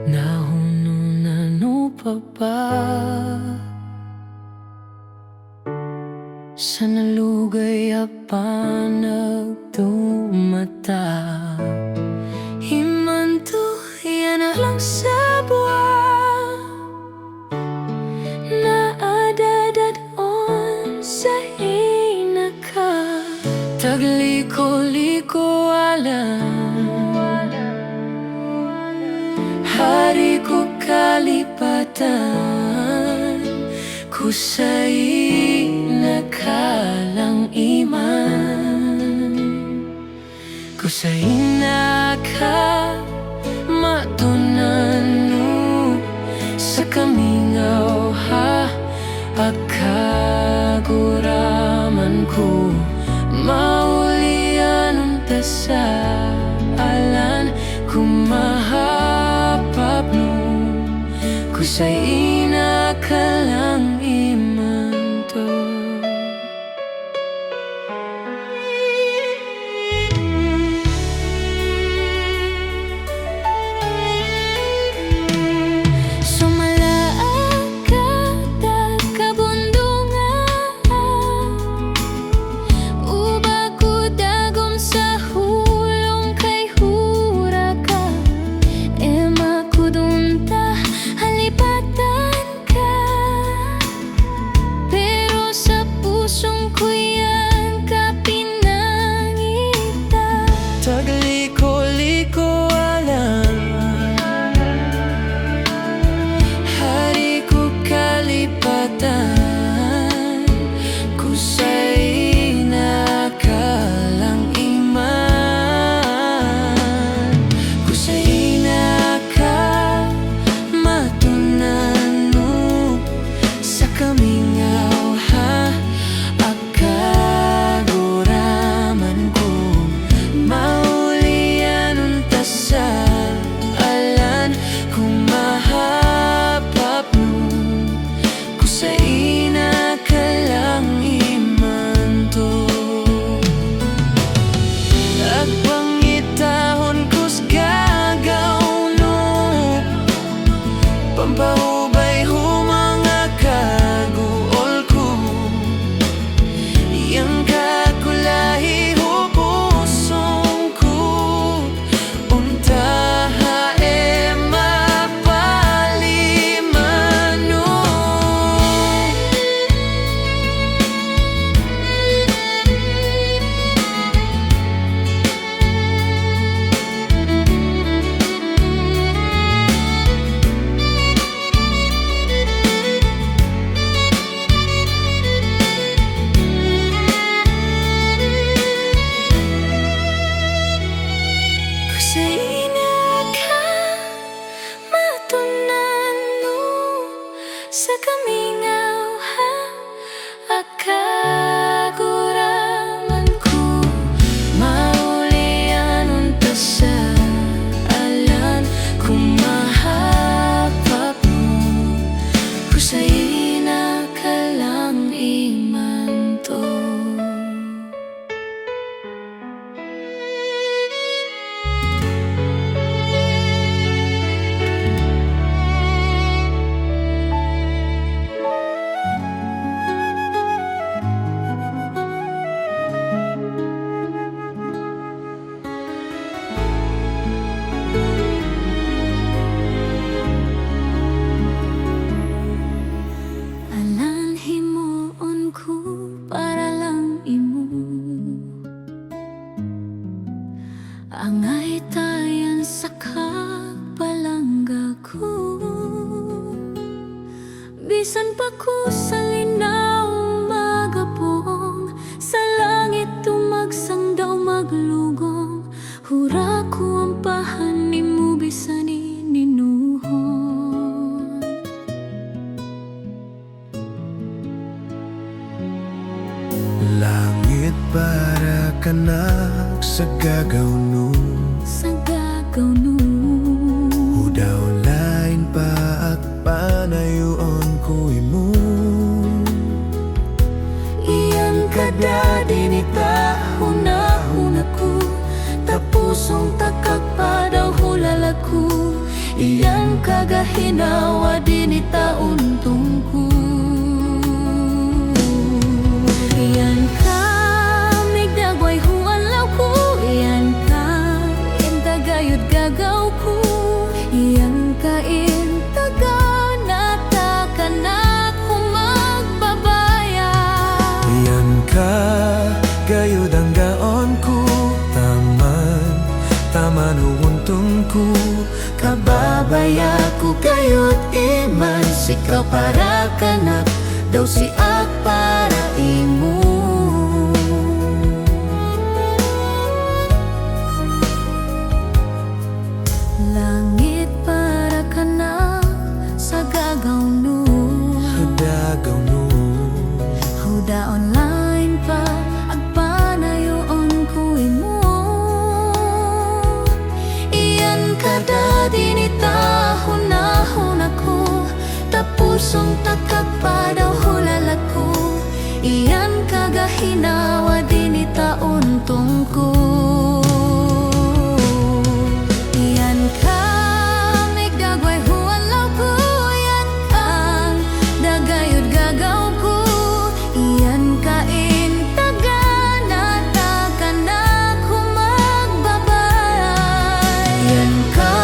Nahununan pa ba sa nalugay pa nagtumata? Himanto yan na lang sa buwan na adadadon sa inaka. Tagliko-liko alam, hari ko kalipatan, kusay nakalang iman, kusay naka matunano sa kamingaw ha akaguraman ko maulian sa alan kumahapap no kusay nakalang imanto. Tagliko-liko alam, hari ko kalipatan, kusay nakalang iman, kusay naka matunano sa kamingaw ha akaguraman ko sa alan kumahapap no kusay nakalang imanto. At pangitahon ko's gagaw no pampahubay humanga kaguol ko yang kakulahi hubusong ko sa kamingaw ha akaguraman ko maulian unta sa alan kumahapap mo kusay nakalang imanto. Angay tayan sa kapalangga ko, bisan pa ko sa linaw magapong, sa langit tumagsang daw maglugong, hura ko ang pahanin mo bisan ininuhon. Langit para kanak sa gagaw no, sa gagaw no, hudaw lain pa at panayuon ko imo. Iyan kada dinita hunahuna ko, tapusong takak pa daw hulala ko. Iyan kagahinawa din itaon ko. Iyan ka migdagway hualaw ko. Iyan ka intagayod gagaw ko. Iyan ka intaga natakanak humagbabaya. Iyan ka, gayud ang gaon ko. Taman huwuntong ko. Kababaya ko kayo't iman. Sikaw para kanak, daw si ak para imo. Langit para kanak sa gagaw no. Dagaw no. Huda online pa agpanayoon ko imo. Iyan kada dinitahon ako. Tapusong takapadaw hulalak ko. Iyan kagahinawa dinitaon ko. Iyan ka migdagway hualaw ko. Iyan ang dagayod gagaw ko. Iyan ka intaga natakanak humagbabay. Iyan ka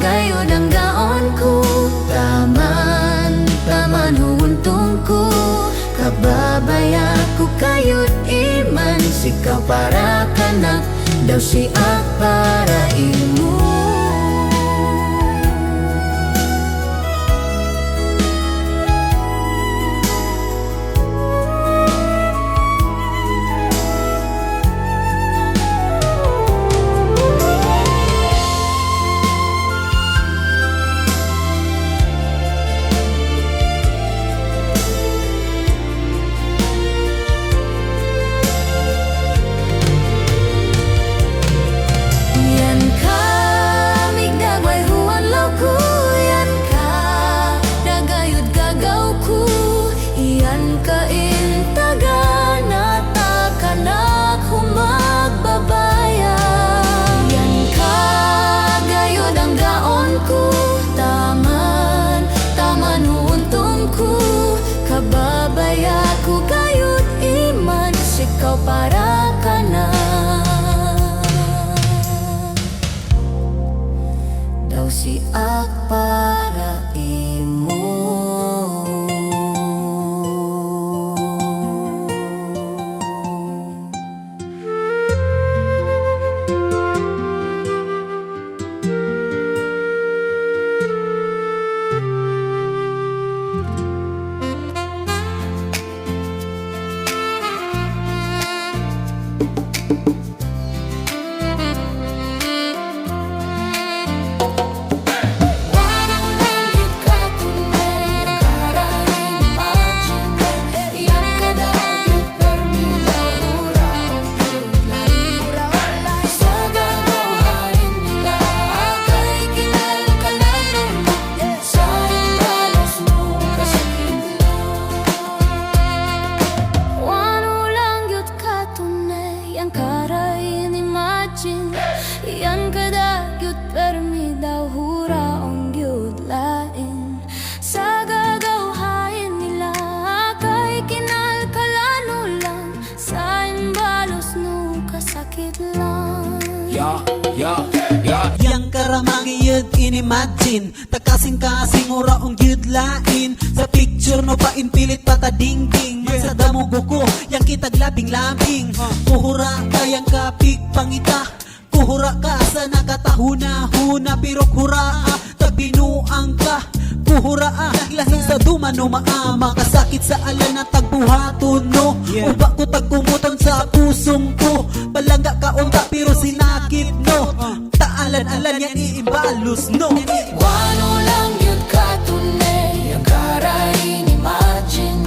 gayod ang gaon ko. Taman huwuntong ko. Kababaya ko kayo't iman. Sikaw para kanak, daw si ak para imo. Kababaya ko kayo't iman. Sikaw para kanak, daw si ak para imo. Iyan kadagyot permi daw huraong gyud lain. Sa gagawhain nila kay kinalkalano lang. Sa imbalos no kasakit lang. Yang karamangiyad inimagine takasing-kasing uraong gyud lain. Sa picture no pa inpilit patadingding. Sa damugo ko yang kitag labing-labing. Kuhura kayang kapig pangita. Kuhura ka sa nakatahuna-huna. Pero hura tagbinuang ka. Kuhura lahing sa dumano maama. Kasakit sa alan na tagbuhaton no. Uba ko tagkumuton sa pusong ko. Palangga ka unta pero sinakit no. Taalan-alan yan iimbalos no. Wano lang yun katunay. Ang karain imagine.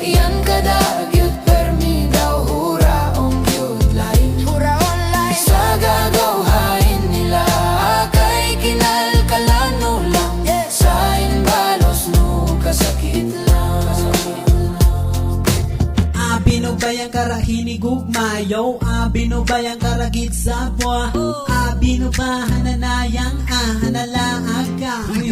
Iyan kadagyot permi daw huraong gyud lain. Sa gagawhain nila kay kinalkalano lang. Sa imbalos no kasakit lang. Binubayang karahinigugmayo. Binubayang karagit sa buwa. Binubahan na nayang hanalaag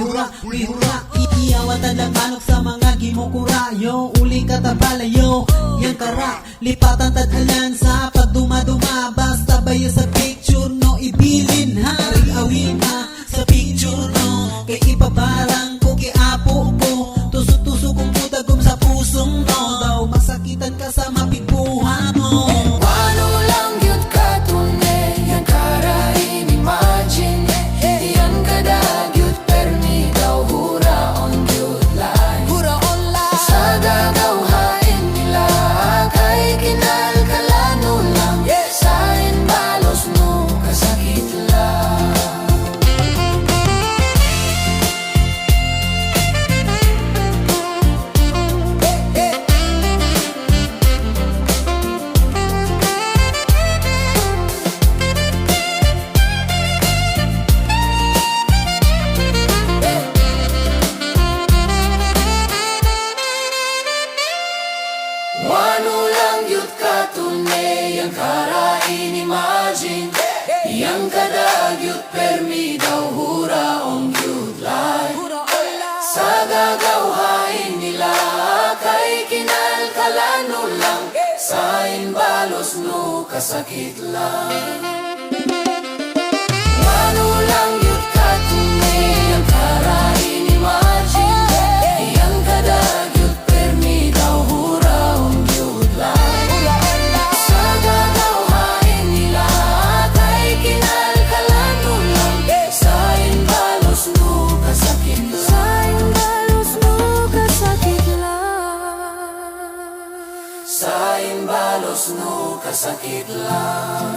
mihura Iawatan lang manok sa mga gimukura Yo, uling katabala yo Yang kara, lipatan tadalan sa pagduma-duma Basta bayo sa picture no ibilin ha Awin ha sa picture no Kay ipabarang ko kay apo ko Tuso-tuso kong budagom sa pusong no Daw masakitan ka sa mapigbuhan mo Wano lang yun katunay, yang kara inimagine. Yan kadagyot permi daw huraon yun lai. Sa gagawhain nila, kay kinalkalano lang. Sa inbalos no, kasakit lang. Wano lang yut katunay, yang kara inimagine. Yang kadagyot permi daw huraong yut lai. Sa gagawhain nila, kay kinalkalano lang. Sa inbalos no, kasakit lang. Wano lang yut katunay, yang kara inimagine. Yang kadagyot permi daw huraong yut lai. Sa gagawhain nila, kay kinalkalano lang. Sa inbalos no, kasakit lang. Sa inbalos no, kasakit lang. Sa inbalos no, kasakit lang.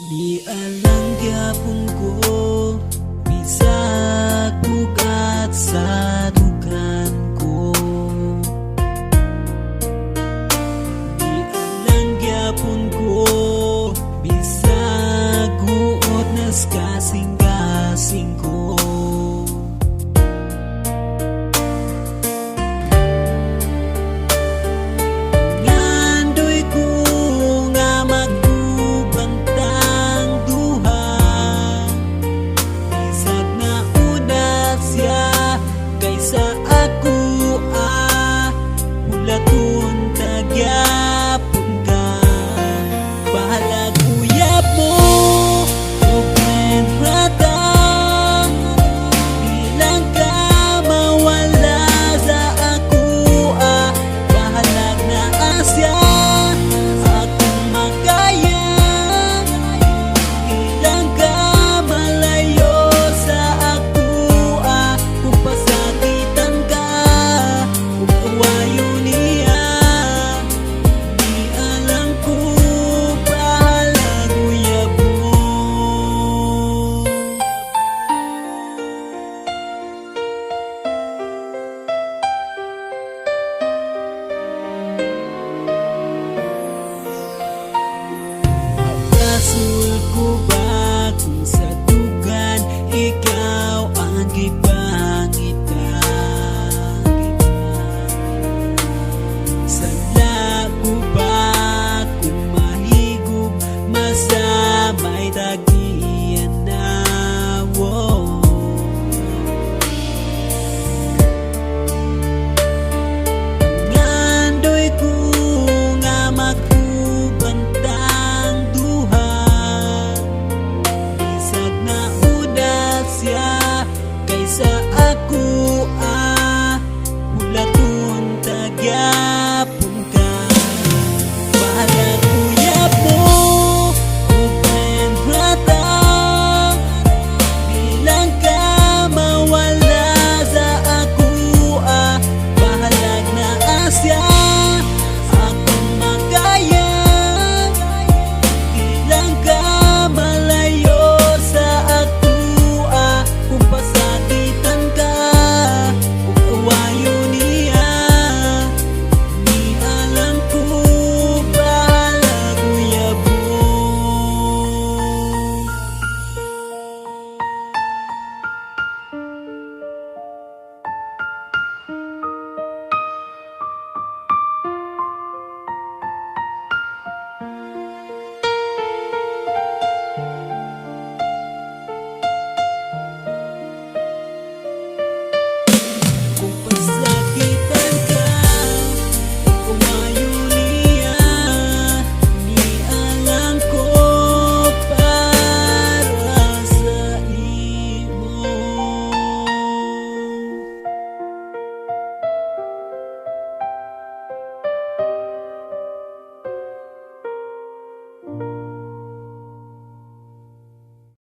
Ialang gyapon ko bisag bugat sa